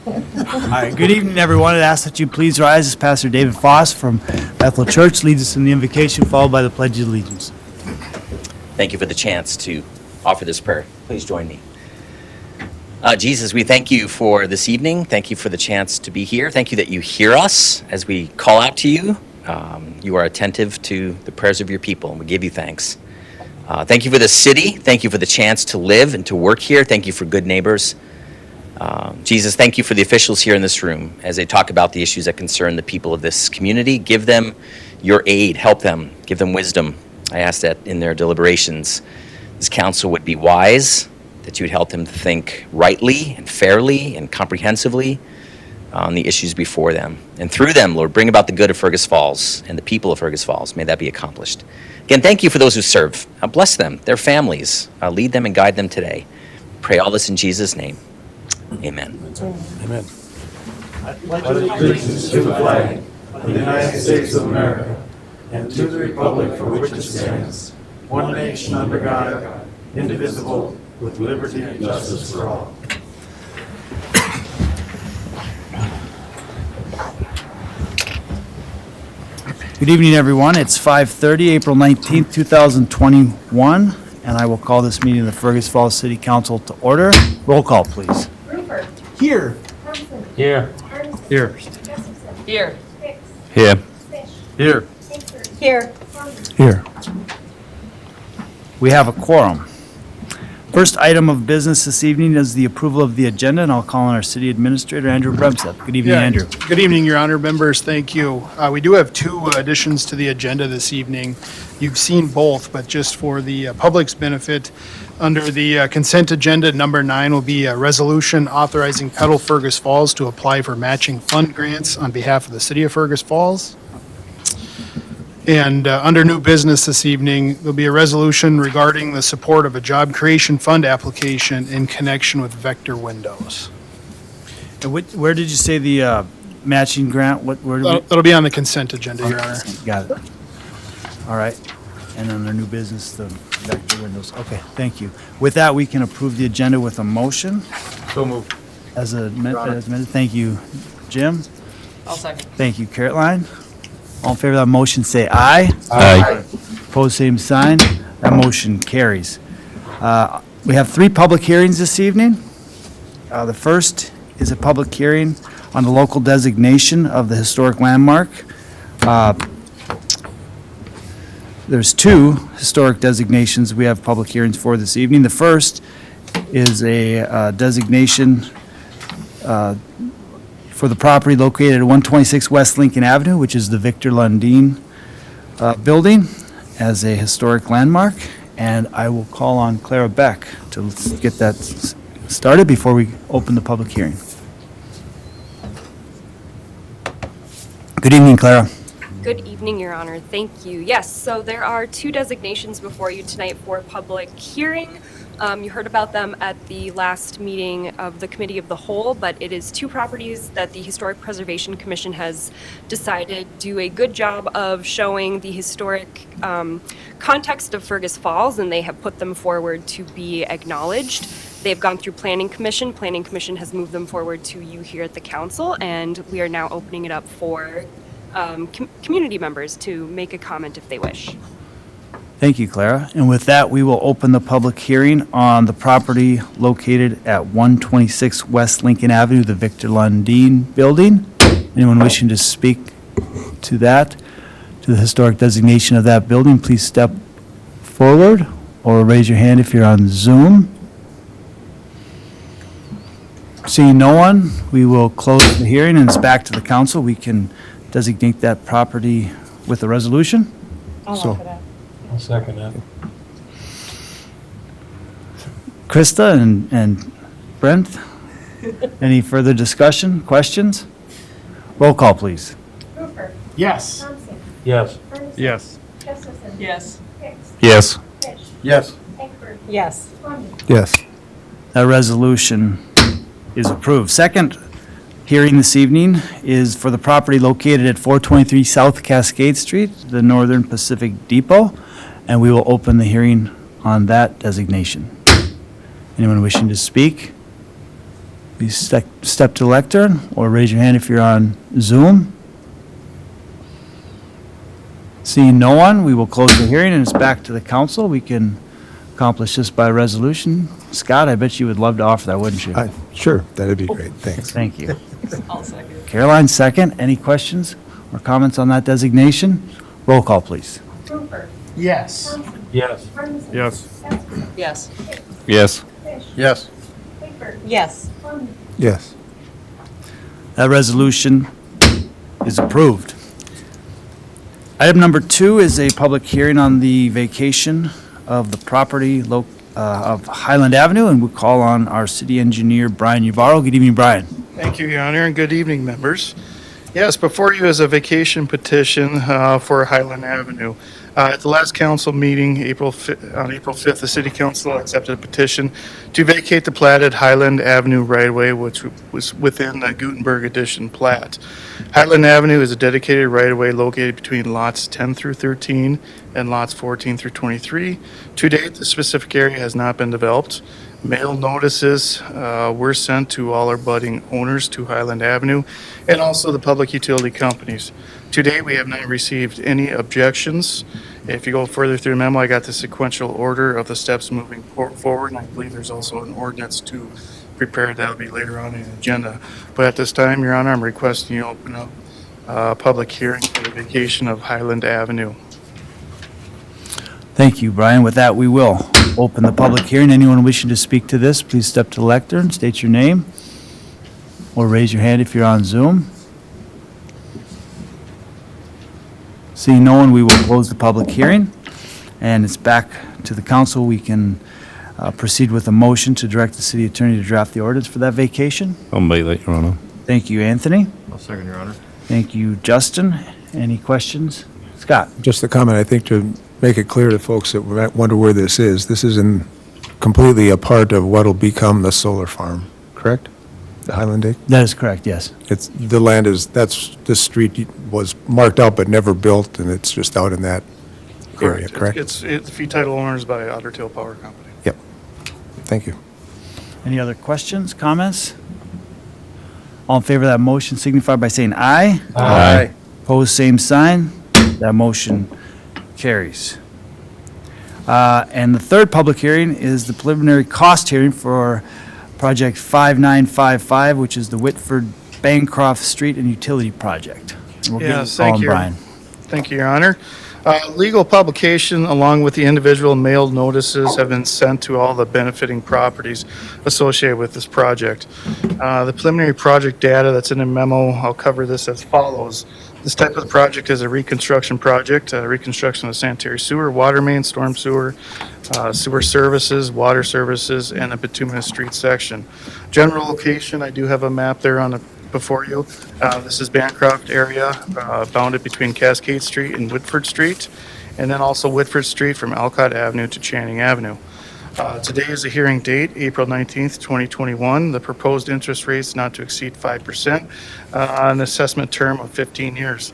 All right, good evening, everyone. I'd ask that you please rise as Pastor David Foss from Bethel Church leads us in the invocation, followed by the Pledge of Allegiance. Thank you for the chance to offer this prayer. Please join me. Jesus, we thank you for this evening. Thank you for the chance to be here. Thank you that you hear us as we call out to you. You are attentive to the prayers of your people, and we give you thanks. Thank you for the city. Thank you for the chance to live and to work here. Thank you for good neighbors. Jesus, thank you for the officials here in this room as they talk about the issues that concern the people of this community. Give them your aid. Help them. Give them wisdom. I ask that in their deliberations, this council would be wise, that you would help them to think rightly and fairly and comprehensively on the issues before them. And through them, Lord, bring about the good of Fergus Falls and the people of Fergus Falls. May that be accomplished. Again, thank you for those who serve. Bless them, their families. Lead them and guide them today. Pray all this in Jesus' name. Amen. Amen. I pledge allegiance to the flag of the United States of America and to the republic for which it stands, one nation under God, indivisible, with liberty and justice for all. Good evening, everyone. It's 5:30, April 19th, 2021, and I will call this meeting of the Fergus Falls City Council to order. Roll call, please. Rupert. Here. Thompson. Here. Armstrong. Here. Gustafson. Here. Hicks. Here. Fish. Here. Inkster. Here. Farmer. Here. We have a quorum. First item of business this evening is the approval of the agenda, and I'll call on our city administrator, Andrew Bremseth. Good evening, Andrew. Good evening, Your Honor, members. Thank you. We do have two additions to the agenda this evening. You've seen both, but just for the public's benefit, under the consent agenda, number 9 will be a resolution authorizing Petal Fergus Falls to apply for matching fund grants on behalf of the city of Fergus Falls. And under new business this evening, there'll be a resolution regarding the support of a job creation fund application in connection with Vector Windows. And where did you say the matching grant? Where do we? That'll be on the consent agenda, Your Honor. Got it. All right. And under new business, the Vector Windows. Okay, thank you. With that, we can approve the agenda with a motion. So moved. As amended. Thank you, Jim. I'll second. Thank you, Caroline. All in favor of that motion, say aye. Aye. Opposed, same sign. That motion carries. We have 3 public hearings this evening. The first is a public hearing on the local designation of the historic landmark. There's 2 historic designations we have public hearings for this evening. The first is a designation for the property located at 126 West Lincoln Avenue, which is the Victor Lundin building, as a historic landmark. And I will call on Clara Beck to get that started before we open the public hearing. Good evening, Clara. Good evening, Your Honor. Thank you. Yes, so there are 2 designations before you tonight for public hearing. You heard about them at the last meeting of the Committee of the Whole, but it is 2 properties that the Historic Preservation Commission has decided do a good job of showing the historic context of Fergus Falls, and they have put them forward to be acknowledged. They've gone through Planning Commission. Planning Commission has moved them forward to you here at the council, and we are now opening it up for community members to make a comment if they wish. Thank you, Clara. And with that, we will open the public hearing on the property located at 126 West Lincoln Avenue, the Victor Lundin building. Anyone wishing to speak to that, to the historic designation of that building, please step forward or raise your hand if you're on Zoom. Seeing no one, we will close the hearing, and it's back to the council. We can designate that property with a resolution. I'll offer that. I'll second that. Krista and Brent, any further discussion, questions? Roll call, please. Rupert. Yes. Thompson. Yes. Armstrong. Yes. Gustafson. Yes. Hicks. Yes. Fish. Yes. Eckberg. Yes. Farmer. Yes. That resolution is approved. Second hearing this evening is for the property located at 423 South Cascade Street, the Northern Pacific Depot, and we will open the hearing on that designation. Anyone wishing to speak? Please step to the lectern or raise your hand if you're on Zoom. Seeing no one, we will close the hearing and it's back to the council. We can accomplish this by resolution. Scott, I bet you would love to offer that, wouldn't you? Sure, that'd be great, thanks. Thank you. I'll second. Caroline, second. Any questions or comments on that designation? Roll call, please. Yes. Yes. Yes. Yes. Yes. Yes. Yes. Yes. That resolution is approved. Item number 2 is a public hearing on the vacation of the property of Highland Avenue, and we'll call on our city engineer, Brian Yubaro. Good evening, Brian. Thank you, Your Honor, and good evening, members. Yes, before you is a vacation petition for Highland Avenue. At the last council meeting, on April 5th, the city council accepted a petition to vacate the platted Highland Avenue right-of-way, which was within the Gutenberg Edition plat. Highland Avenue is a dedicated right-of-way located between lots 10 through 13 and lots 14 through 23. To date, the specific area has not been developed. Mail notices were sent to all our budding owners to Highland Avenue and also the public utility companies. To date, we have not received any objections. If you go further through the memo, I got the sequential order of the steps moving forward, and I believe there's also an ordinance to prepare that'll be later on in the agenda. But at this time, Your Honor, I'm requesting you open up a public hearing for the vacation of Highland Avenue. Thank you, Brian. With that, we will open the public hearing. Anyone wishing to speak to this, please step to the lectern, state your name, or raise your hand if you're on Zoom. Seeing no one, we will close the public hearing, and it's back to the council. We can proceed with a motion to direct the city attorney to draft the ordinance for that vacation. I'll make that, Your Honor. Thank you, Anthony. I'll second, Your Honor. Thank you, Justin. Any questions? Scott? Just a comment, I think, to make it clear to folks that might wonder where this is completely a part of what'll become the solar farm, correct? The Highland Acre? That is correct, yes. This street was marked out but never built, and it's just out in that area, correct? It's fee title owners by Otter Tail Power Company. Yep. Thank you. Any other questions, comments? All in favor of that motion signify by saying aye. Aye. Opposed, same sign. That motion carries. And the third public hearing is the preliminary cost hearing for Project 5955, which is the Whitford-Bancroft Street and Utility Project. And we'll Yes, get thank on you. Brian. Thank you, Your Honor. Legal publication along with the individual mailed notices have been sent to all the benefiting properties associated with this project. The preliminary project data that's in the memo, I'll cover this as follows. This type of project is a reconstruction project, reconstruction of sanitary sewer, water main, storm sewer, sewer services, water services, and a bituminous street section. General location, I do have a map there before you. This is Bancroft area, bounded between Cascade Street and Whitford Street, and then also Whitford Street from Alcott Avenue to Channing Avenue. Today is the hearing date, April 19th, 2021. The proposed interest rates not to exceed 5%, an assessment term of 15 years.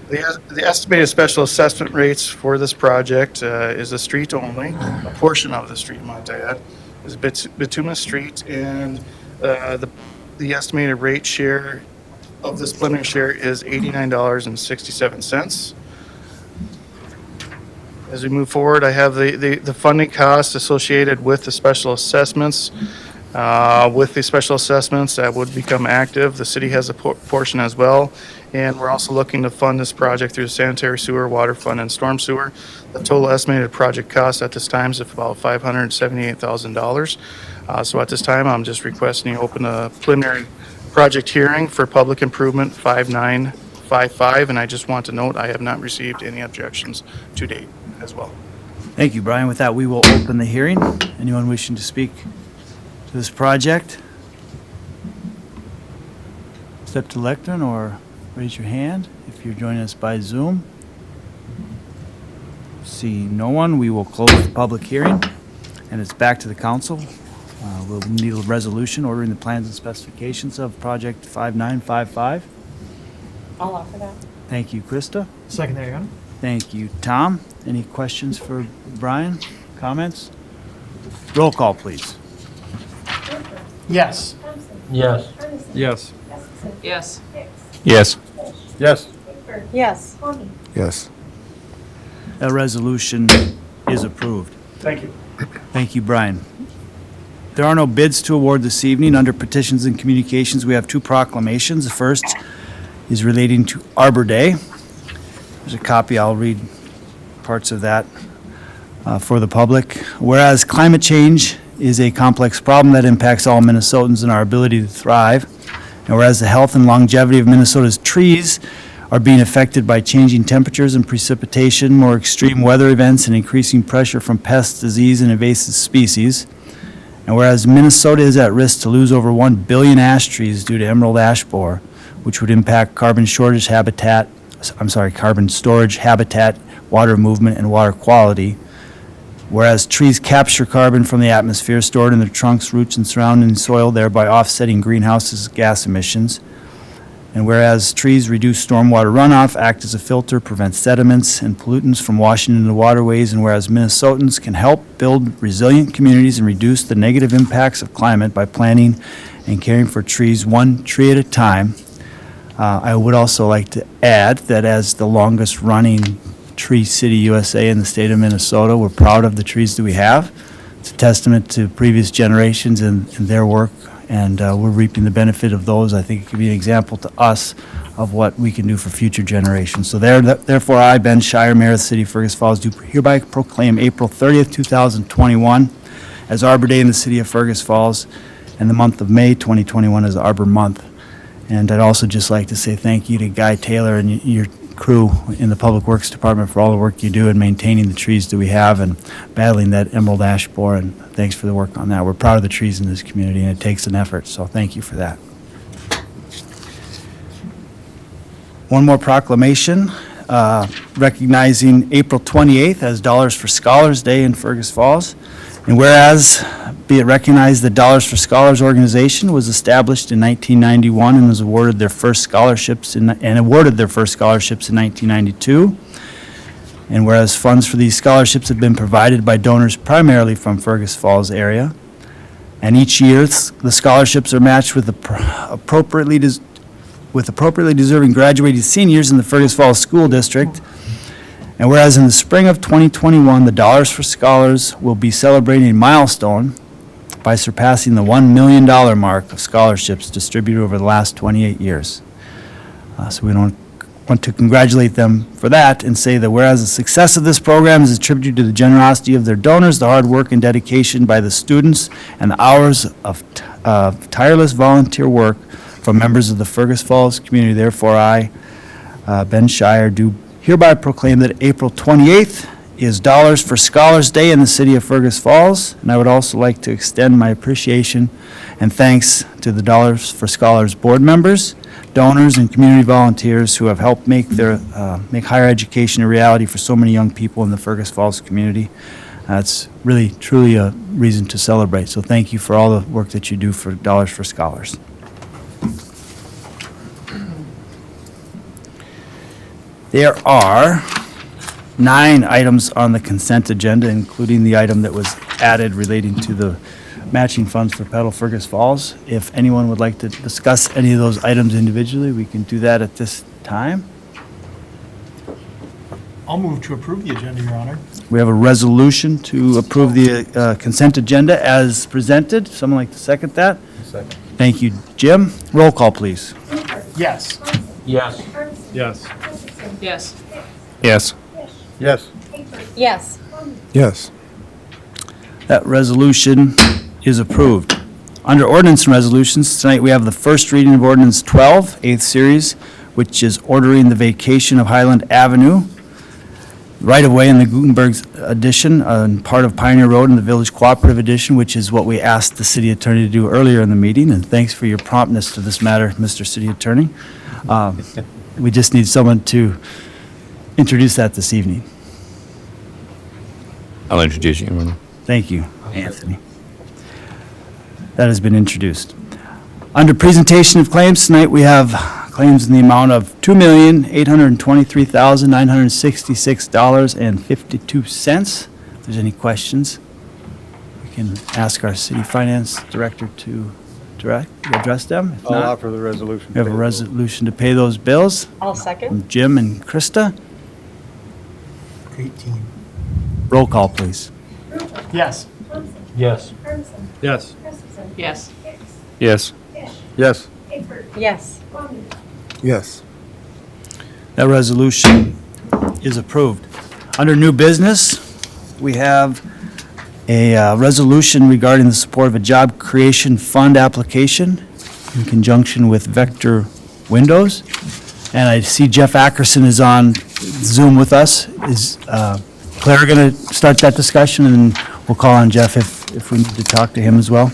The estimated special assessment rates for this project is a street only, a portion of the street, might I add, is Bituminous Street, and the estimated rate share of this preliminary share is $89.67. As we move forward, I have the funding costs associated with the special assessments. With the special assessments that would become active, the city has a portion as well. And we're also looking to fund this project through the sanitary sewer, water fund, and storm sewer. The total estimated project cost at this time is about $578,000. So at this time, I'm just requesting you open a preliminary project hearing for public improvement 5955. And I just want to note, I have not received any objections to date as well. Thank you, Brian. With that, we will open the hearing. Anyone wishing to speak to this project? Step to the lectern or raise your hand if you're joining us by Zoom. See no one, we will close the public hearing, and it's back to the council. We'll need a resolution ordering the plans and specifications of Project 5955. I'll offer that. Thank you, Krista. Second there, Your Honor. Thank you, Tom. Any questions for Brian? Comments? Roll call, please. Yes. Yes. Yes. Yes. Yes. Yes. Yes. Yes. That resolution is approved. Thank you. Thank you, Brian. There are no bids to award this evening. Under petitions and communications, we have two proclamations. The first is relating to Arbor Day. There's a copy. I'll read parts of that for the public. Whereas climate change is a complex problem that impacts all Minnesotans and our ability to thrive, and whereas the health and longevity of Minnesota's trees are being affected by changing temperatures and precipitation, more extreme weather events, and increasing pressure from pests, disease, and invasive species. And whereas Minnesota is at risk to lose over 1 billion ash trees due to emerald ash borer, which would impact carbon storage habitat, water movement, and water quality. Whereas trees capture carbon from the atmosphere stored in their trunks, roots, and surrounding soil, thereby offsetting greenhouse gas emissions. And whereas trees reduce stormwater runoff, act as a filter, prevent sediments and pollutants from washing into waterways, and whereas Minnesotans can help build resilient communities and reduce the negative impacts of climate by planting and caring for trees one tree at a time. I would also like to add that as the longest running Tree City USA in the state of Minnesota, we're proud of the trees that we have. It's a testament to previous generations and their work, and we're reaping the benefit of those. I think it could be an example to us of what we can do for future generations. So therefore, I, Ben Shire, Mayor of the City of Fergus Falls, do hereby proclaim April 30th, 2021 as Arbor Day in the City of Fergus Falls, and the month of May 2021 as Arbor Month. And I'd also just like to say thank you to Guy Taylor and your crew in the Public Works Department for all the work you do in maintaining the trees that we have and battling that emerald ash borer, and thanks for the work on that. We're proud of the trees in this community, and it takes an effort, so thank you for that. One more proclamation recognizing April 28th as Dollars for Scholars Day in Fergus Falls. And whereas, be it recognized, the Dollars for Scholars organization was established in 1991 and was awarded their first scholarships in 1992. And whereas funds for these scholarships have been provided by donors primarily from Fergus Falls area, and each year the scholarships are matched with appropriately deserving graduating seniors in the Fergus Falls School District. And whereas in the spring of 2021, the Dollars for Scholars will be celebrating a milestone by surpassing the $1 million mark of scholarships distributed over the last 28 years. So we want to congratulate them for that and say that whereas the success of this program is attributed to the generosity of their donors, the hard work and dedication by the students, and the hours of tireless volunteer work from members of the Fergus Falls community, therefore I, Ben Shire, do hereby proclaim that April 28th is Dollars for Scholars Day in the City of Fergus Falls, and I would also like to extend my appreciation and thanks to the Dollars for Scholars board members, donors, and community volunteers who have helped make higher education a reality for so many young people in the Fergus Falls community. It's really, truly a reason to celebrate, so thank you for all the work that you do for Dollars for Scholars. There are 9 items on the consent agenda, including the item that was added relating to the matching funds for Petal Fergus Falls. If anyone would like to discuss any of those items individually, we can do that at this time. I'll move to approve the agenda, Your Honor. We have a resolution to approve the consent agenda as presented. Someone like to second that? Second. Thank you, Jim. Roll call, please. Yes. Yes. Yes. Yes. Yes. Yes. Yes. Yes. That resolution is approved. Under ordinance and resolutions, tonight we have the first reading of ordinance 12, 8th series, which is ordering the vacation of Highland Avenue, right-of-way in the Gutenberg's addition, and part of Pioneer Road in the Village Cooperative Edition, which is what we asked the city attorney to do earlier in the meeting, and thanks for your promptness to this matter, Mr. City Attorney. We just need someone to introduce that this evening. I'll introduce you, Your Honor. Thank you, Anthony. That has been introduced. Under presentation of claims tonight, we have claims in the amount of $2,823,966.52. If there's any questions, we can ask our city finance director to direct, address them? If I'll not, offer the resolution. we have a resolution to pay those bills I'll second. from Jim and Krista. Great team. Roll call, please. Yes. Yes. Yes. Yes. Yes. Yes. Yes. Yes. That resolution is approved. Under new business, we have a resolution regarding the support of a job creation fund application in conjunction with Vector Windows. And I see Jeff Ackerson is on Zoom with us. Is Claire going to start that discussion? And then we'll call on Jeff if we need to talk to him as well.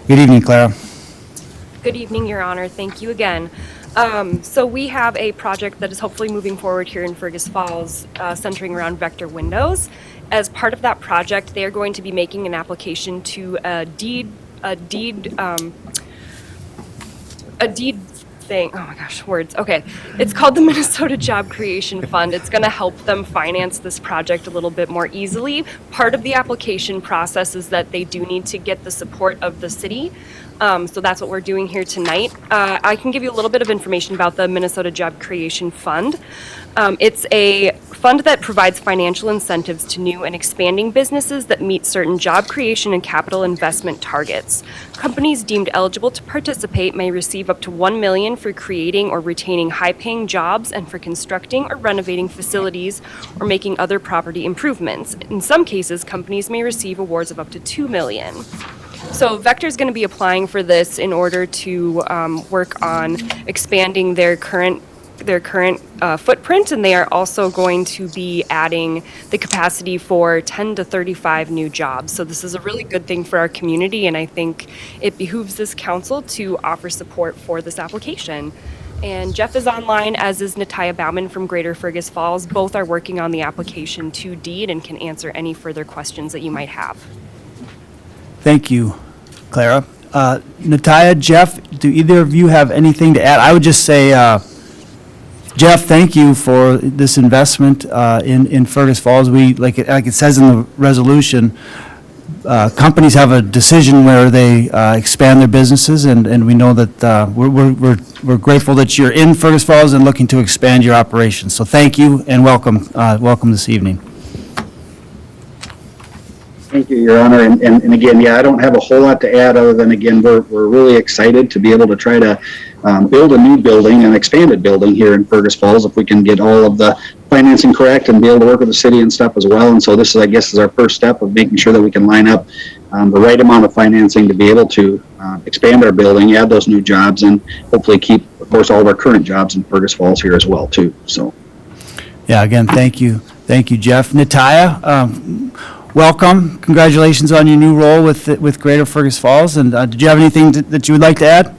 Good evening, Clara. Good evening, Your Honor. Thank you again. So we have a project that is hopefully moving forward here in Fergus Falls, centering around Vector Windows. As part of that project, they are going to be making an application to a deed thing. Oh my gosh, words. Okay. It's called the Minnesota Job Creation Fund. It's going to help them finance this project a little bit more easily. Part of the application process is that they do need to get the support of the city. So that's what we're doing here tonight. I can give you a little bit of information about the Minnesota Job Creation Fund. It's a fund that provides financial incentives to new and expanding businesses that meet certain job creation and capital investment targets. Companies deemed eligible to participate may receive up to $1 million for creating or retaining high-paying jobs and for constructing or renovating facilities or making other property improvements. In some cases, companies may receive awards of up to $2 million. So Vector is going to be applying for this in order to work on expanding their current footprint, and they are also going to be adding the capacity for 10 to 35 new jobs. So this is a really good thing for our community, and I think it behooves this council to offer support for this application. And Jeff is online, as is Nataya Bauman from Greater Fergus Falls. Both are working on the application to deed and can answer any further questions that you might have. Thank you, Clara. Nataya, Jeff, do either of you have anything to add? I would just say, Jeff, thank you for this investment in Fergus Falls. We, like it says in the resolution, companies have a decision where they expand their businesses, and we know that we're grateful that you're in Fergus Falls and looking to expand your operations. So thank you and welcome this evening. Thank you, Your Honor. And again, yeah, I don't have a whole lot to add other than, again, we're really excited to be able to try to build a new building, an expanded building here in Fergus Falls, if we can get all of the financing correct and be able to work with the city and stuff as well. And so this is, I guess, is our first step of making sure that we can line up the right amount of financing to be able to expand our building, add those new jobs, and hopefully keep, of course, all of our current jobs in Fergus Falls here as well, too. So. Yeah, again, thank you, Jeff. Nataya, welcome. Congratulations on your new role with Greater Fergus Falls. And did you have anything that you would like to add?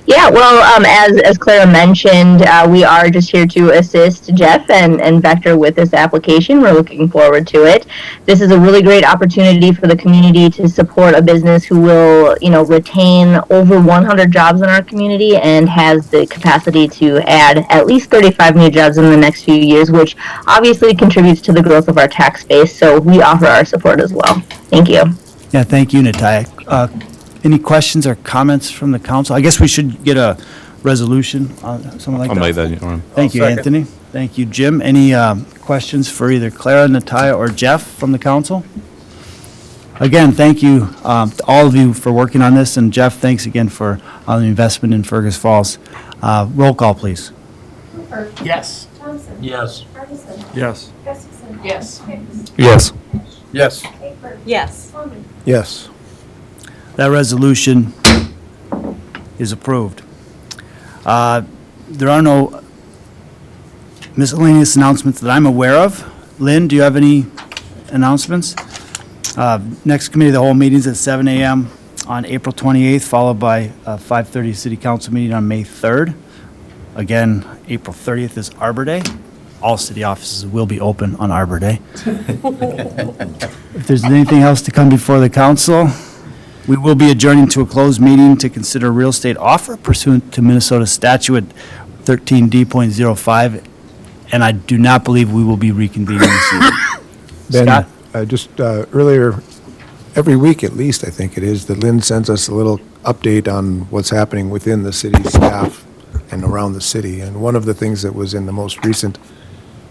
Yeah, well, as Clara mentioned, we are just here to assist Jeff and Vector with this application. We're looking forward to it. This is a really great opportunity for the community to support a business who will, retain over 100 jobs in our community and has the capacity to add at least 35 new jobs in the next few years, which obviously contributes to the growth of our tax base. So we offer our support as well. Thank you. Yeah, thank you, Nataya. Any questions or comments from the council? I guess we should get a resolution, something like that. I'll make that, Your Honor. Thank you, Anthony. Thank you, Jim. Any questions for either Clara, Nataya, or Jeff from the council? Again, thank you to all of you for working on this, and Jeff, thanks again for the investment in Fergus Falls. Roll call, please. Yes. Yes. Yes. Yes. Yes. Yes. Yes. Yes. That resolution is approved. There are no miscellaneous announcements that I'm aware of. Lynn, do you have any announcements? Next committee of the whole meeting's at 7 a.m. on April 28th, followed by a 5:30 city council meeting on May 3rd. Again, April 30th is Arbor Day. All city offices will be open on Arbor Day. If there's anything else to come before the council, we will be adjourning to a closed meeting to consider real estate offer pursuant to Minnesota statute 13D.05, and I do not believe we will be reconvening this evening. Ben, Scott? just earlier, every week at least, I think it is, that Lynn sends us a little update on what's happening within the city staff and around the city. And one of the things that was in the most recent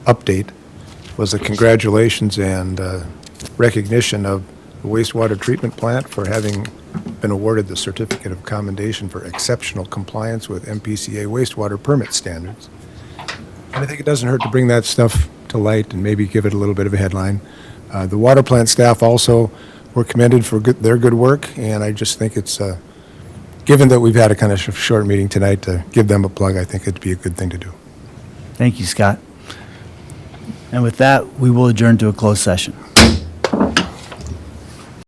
update was a congratulations and recognition of the wastewater treatment plant for having been awarded the Certificate of Commendation for exceptional compliance with MPCA wastewater permit standards. And I think it doesn't hurt to bring that stuff to light and maybe give it a little bit of a headline. The water plant staff also were commended for their good work, and I just think it's, given that we've had a kind of short meeting tonight, to give them a plug, I think it'd be a good thing to do. Thank you, Scott. And with that, we will adjourn to a closed session.